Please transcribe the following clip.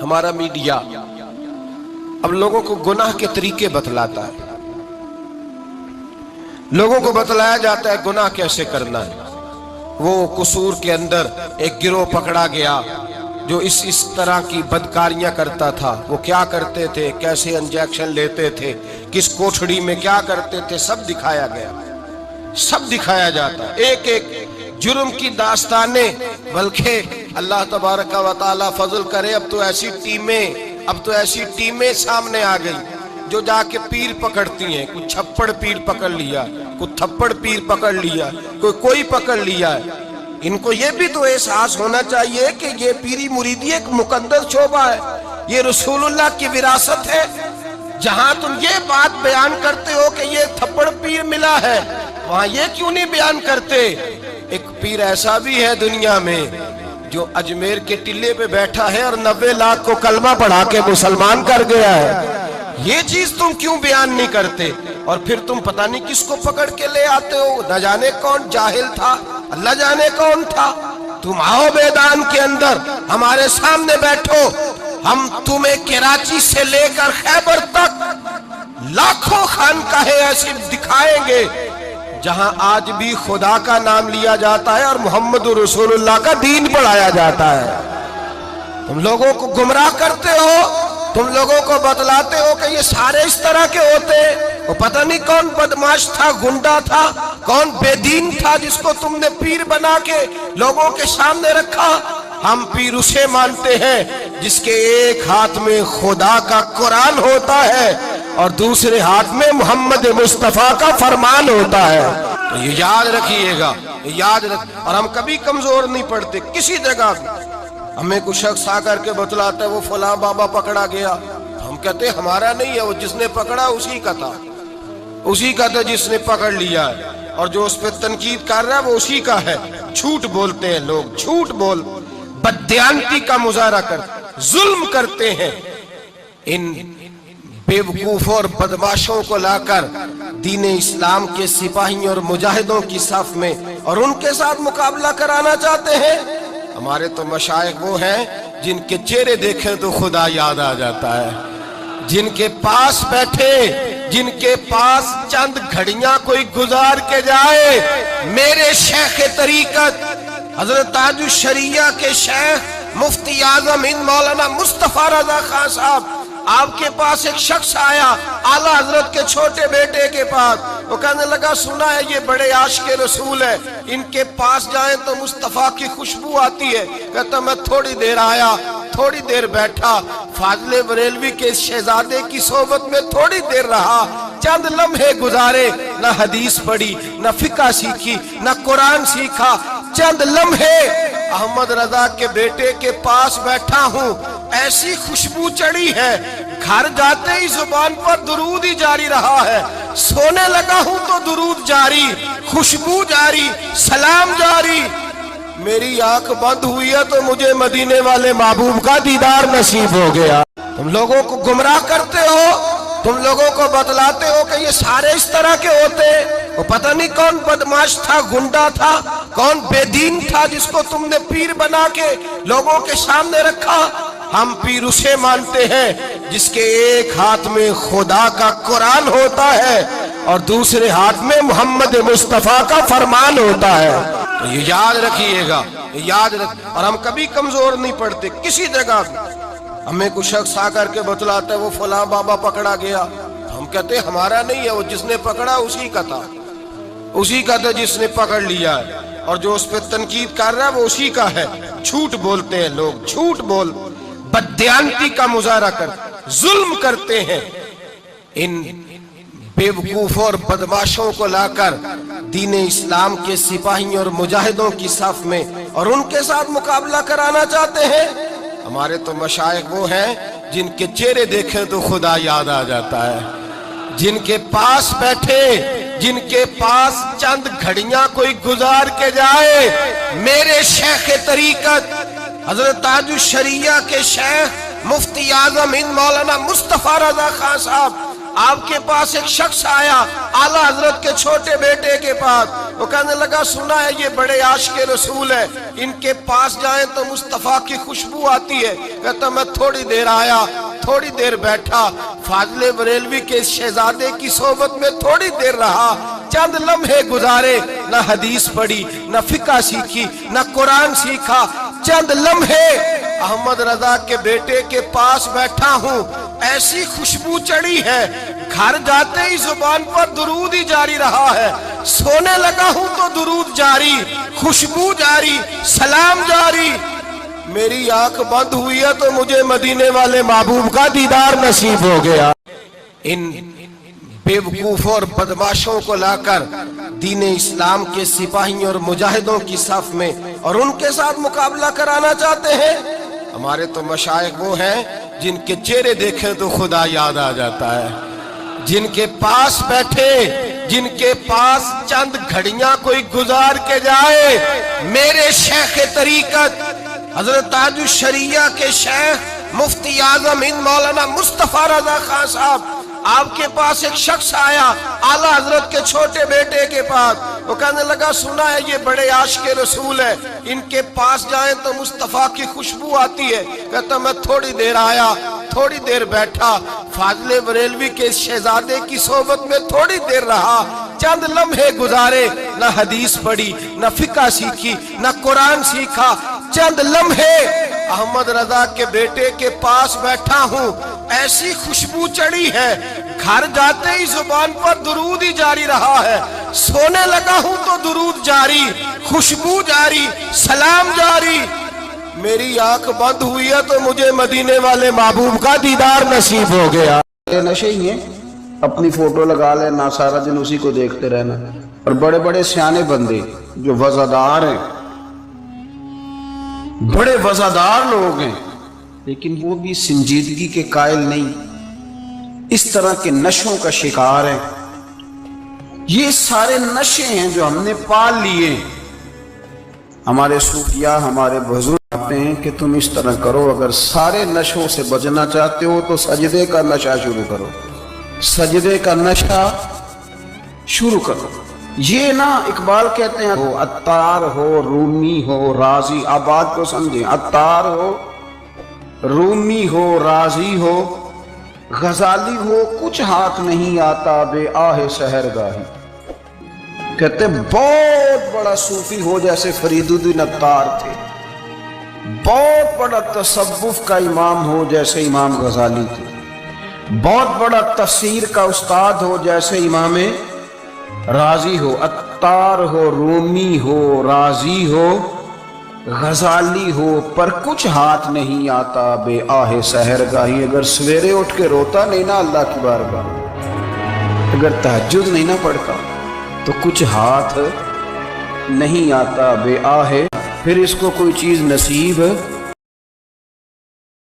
ہمارا میڈیا اب لوگوں کو گناہ کے طریقے بتلاتا ہے، لوگوں کو بتلایا جاتا ہے گناہ کیسے کرنا ہے۔ وہ قصور کے اندر ایک گروہ پکڑا گیا جو اس طرح کی بدکاریاں کرتا تھا۔ وہ کیا کرتے تھے، کیسے انجیکشن لیتے تھے، کس کوٹھڑی میں کیا کرتے تھے، سب دکھایا گیا، سب دکھایا جاتا ہے، ایک ایک جرم کی داستانیں۔ بلکہ اللہ تبارک و تعالیٰ فضل کرے، اب تو ایسی ٹیمیں سامنے آ گئی جو جا کے پیر پکڑتی ہیں۔ کوئی چھپڑ پیر پکڑ لیا، کوئی تھپڑ پیر پکڑ لیا، کوئی پکڑ لیا ہے۔ ان کو یہ بھی تو احساس ہونا چاہیے کہ یہ پیری مریدی ایک مقدس شعبہ ہے، یہ رسول اللہ کی وراثت ہے۔ جہاں تم یہ بات بیان کرتے ہو کہ یہ تھپڑ پیر ملا ہے، وہاں یہ کیوں نہیں بیان کرتے؟ ایک پیر ایسا بھی ہے دنیا میں جو اجمیر کے ٹلے پہ بیٹھا ہے اور 90 لاکھ کو کلمہ پڑھا کے مسلمان کر گیا ہے۔ یہ چیز تم کیوں بیان نہیں کرتے؟ اور پھر تم پتہ نہیں کس کو پکڑ کے لے آتے ہو، نہ جانے کون جاہل تھا، اللہ جانے کون تھا۔ تم آؤ میدان کے اندر، ہمارے سامنے بیٹھو، ہم تمہیں کراچی سے لے کر خیبر تک لاکھوں خانقاہیں ایسی دکھائیں گے جہاں آج بھی خدا کا نام لیا جاتا ہے اور محمد رسول اللہ کا دین پڑھایا جاتا ہے۔ تم لوگوں کو گمراہ کرتے ہو، تم لوگوں کو بتلاتے ہو کہ یہ سارے اس طرح کے ہوتے۔ وہ پتہ نہیں کون بدماش تھا، گنڈا تھا، کون بے دین تھا جس کو تم نے پیر بنا کے لوگوں کے سامنے رکھا۔ ہم پیر اسے مانتے ہیں جس کے ایک ہاتھ میں خدا کا قرآن ہوتا ہے اور دوسرے ہاتھ میں محمد مصطفیٰ کا فرمان ہوتا ہے۔ تو یہ یاد رکھیے گا، اور ہم کبھی کمزور نہیں پڑتے کسی جگہ بھی۔ ہمیں کوئی شخص آ کر کے بتلاتا ہے وہ فلاں بابا پکڑا گیا، ہم کہتے ہیں ہمارا نہیں ہے، وہ جس نے پکڑا اسی کا تھا جس نے پکڑ لیا ہے، اور جو اس پہ تنقید کر رہا ہے وہ اسی کا ہے۔ جھوٹ بولتے ہیں لوگ، جھوٹ بول بددیانتی کا مظاہرہ کرتے، ظلم کرتے ہیں۔ ان بیوقوفوں اور بدماشوں کو لا کر دین اسلام کے سپاہیوں اور مجاہدوں کی صف میں اور ان کے ساتھ مقابلہ کرانا چاہتے ہیں۔ ہمارے تو مشائخ وہ ہیں جن کے چہرے دیکھیں تو خدا یاد آ جاتا ہے، جن کے پاس بیٹھے، جن کے پاس چند گھڑیاں کوئی گزار کے جائے۔ میرے شیخ طریقت حضرت تاج الشریعہ کے شیخ مفتی اعظم ہند مولانا مصطفیٰ رضا خان صاحب، آپ کے پاس ایک شخص آیا اعلیٰ حضرت کے چھوٹے بیٹے کے پاس، وہ کہنے لگا سنا ہے یہ بڑے عاشق رسول ہے، ان کے پاس جائیں تو مصطفیٰ کی خوشبو آتی ہے۔ کہتا میں تھوڑی دیر آیا، تھوڑی دیر بیٹھا، فاضل بریلوی کے شہزادے کی صحبت میں تھوڑی دیر رہا، چند لمحے گزارے، نہ حدیث پڑھی، نہ فقہ سیکھی، نہ قرآن سیکھا، چند لمحے احمد رضا کے بیٹے کے پاس بیٹھا ہوں، ایسی خوشبو چڑھی ہے، گھر جاتے ہی زبان پر درود ہی جاری رہا ہے، سونے لگا ہوں تو درود جاری، خوشبو جاری، سلام جاری۔ میری آنکھ بند ہوئی ہے تو مجھے مدینے والے محبوب کا دیدار نصیب ہو گیا۔ تم لوگوں کو گمراہ کرتے ہو، تم لوگوں کو بتلاتے ہو کہ یہ سارے اس طرح کے ہوتے۔ وہ پتہ نہیں کون بدماش تھا، گنڈا تھا، کون بے دین تھا جس کو تم نے پیر بنا کے لوگوں کے سامنے رکھا۔ ہم پیر اسے مانتے ہیں جس کے ایک ہاتھ میں خدا کا قرآن ہوتا ہے اور دوسرے ہاتھ میں محمد مصطفیٰ کا فرمان ہوتا ہے۔ تو یہ یاد رکھیے گا، اور ہم کبھی کمزور نہیں پڑتے کسی جگہ بھی۔ ہمیں کوئی شخص آ کر کے بتلاتا ہے وہ فلاں بابا پکڑا گیا، ہم کہتے ہیں ہمارا نہیں ہے، وہ جس نے پکڑا اسی کا تھا جس نے پکڑ لیا ہے، اور جو اس پہ تنقید کر رہا ہے وہ اسی کا ہے۔ جھوٹ بولتے ہیں لوگ، جھوٹ بول بددیانتی کا مظاہرہ کرتے، ظلم کرتے ہیں۔ ان بیوقوفوں اور بدماشوں کو لا کر دین اسلام کے سپاہیوں اور مجاہدوں کی صف میں اور ان کے ساتھ مقابلہ کرانا چاہتے ہیں۔ ہمارے تو مشائخ وہ ہیں جن کے چہرے دیکھیں تو خدا یاد آ جاتا ہے، جن کے پاس بیٹھے، جن کے پاس چند گھڑیاں کوئی گزار کے جائے۔ میرے شیخ طریقت حضرت تاج الشریعہ کے شیخ مفتی اعظم ہند مولانا مصطفیٰ رضا خان صاحب، آپ کے پاس ایک شخص آیا اعلیٰ حضرت کے چھوٹے بیٹے کے پاس، وہ کہنے لگا سنا ہے یہ بڑے عاشق رسول ہے، ان کے پاس جائیں تو مصطفیٰ کی خوشبو آتی ہے۔ کہتا میں تھوڑی دیر آیا، تھوڑی دیر بیٹھا، فاضل بریلوی کے شہزادے کی صحبت میں تھوڑی دیر رہا، چند لمحے گزارے، نہ حدیث پڑھی، نہ فقہ سیکھی، نہ قرآن سیکھا، چند لمحے احمد رضا کے بیٹے کے پاس بیٹھا ہوں، ایسی خوشبو چڑھی ہے، گھر جاتے ہی زبان پر درود ہی جاری رہا ہے، سونے لگا ہوں تو درود جاری، خوشبو جاری، سلام جاری، میری آنکھ بند ہوئی ہے تو مجھے مدینے والے محبوب کا دیدار نصیب ہو گیا۔ ان بے وقوف اور بدماشوں کو لا کر دین اسلام کے سپاہیوں اور مجاہدوں کی صف میں اور ان کے ساتھ مقابلہ کرانا چاہتے ہیں۔ ہمارے تو مشائخ وہ ہیں جن کے چہرے دیکھیں تو خدا یاد آ جاتا ہے، جن کے پاس بیٹھے، جن کے پاس چند گھڑیاں کوئی گزار کے جائے۔ میرے شیخ طریقت حضرت تاج الشریعہ کے شیخ مفتی اعظم ہند مولانا مصطفیٰ رضا خان صاحب، آپ کے پاس ایک شخص آیا اعلیٰ حضرت کے چھوٹے بیٹے کے پاس، وہ کہنے لگا سنا ہے یہ بڑے عاشق رسول ہے، ان کے پاس جائیں تو مصطفیٰ کی خوشبو آتی ہے۔ کہتا میں تھوڑی دیر آیا، تھوڑی دیر بیٹھا، فاضل بریلوی کے شہزادے کی صحبت میں تھوڑی دیر رہا، چند لمحے گزارے، نہ حدیث پڑھی، نہ فقہ سیکھی، نہ قرآن سیکھا، چند لمحے احمد رضا کے بیٹے کے پاس بیٹھا ہوں، ایسی خوشبو چڑھی ہے، گھر جاتے ہی زبان پر درود ہی جاری رہا ہے، سونے لگا ہوں تو درود جاری، خوشبو جاری، سلام جاری، میری آنکھ بند ہوئی ہے تو مجھے مدینے والے محبوب کا دیدار نصیب ہو گیا۔ نشے ہی ہیں، اپنی فوٹو لگا لینا، سارا دن اسی کو دیکھتے رہنا، اور بڑے بڑے سیانے بندے جو وزادار ہیں، بڑے وزادار لوگ ہیں، لیکن وہ بھی سنجیدگی کے قائل نہیں، اس طرح کے نشوں کا شکار ہیں۔ یہ سارے نشے ہیں جو ہم نے پال لیے۔ ہمارے صوفیاء، ہمارے بزرگ کہتے ہیں کہ تم اس طرح کرو، اگر سارے نشوں سے بچنا چاہتے ہو تو سجدے کا نشہ شروع کرو، سجدے کا نشہ شروع کرو۔ یہ نا اقبال کہتے ہیں عطار ہو، رومی ہو، رازی، آپ بات کو سمجھیں، عطار ہو، رومی ہو، رازی ہو، غزالی ہو، کچھ ہاتھ نہیں آتا بے آہ سحرگاہی۔ کہتے ہیں بہت بڑا صوفی ہو جیسے فرید الدین عطار تھے، بہت بڑا تصوف کا امام ہو جیسے امام غزالی تھے، بہت بڑا تفسیر کا استاد ہو جیسے امام رازی ہو، عطار ہو، رومی ہو، رازی ہو، غزالی ہو، پر کچھ ہاتھ نہیں آتا بے آہ سحرگاہی۔ اگر سویرے اٹھ کے روتا نہیں نا اللہ کی بارگاہ، اگر تہجد نہیں نہ پڑھتا تو کچھ ہاتھ نہیں آتا بے آہ، پھر اس کو کوئی چیز نصیب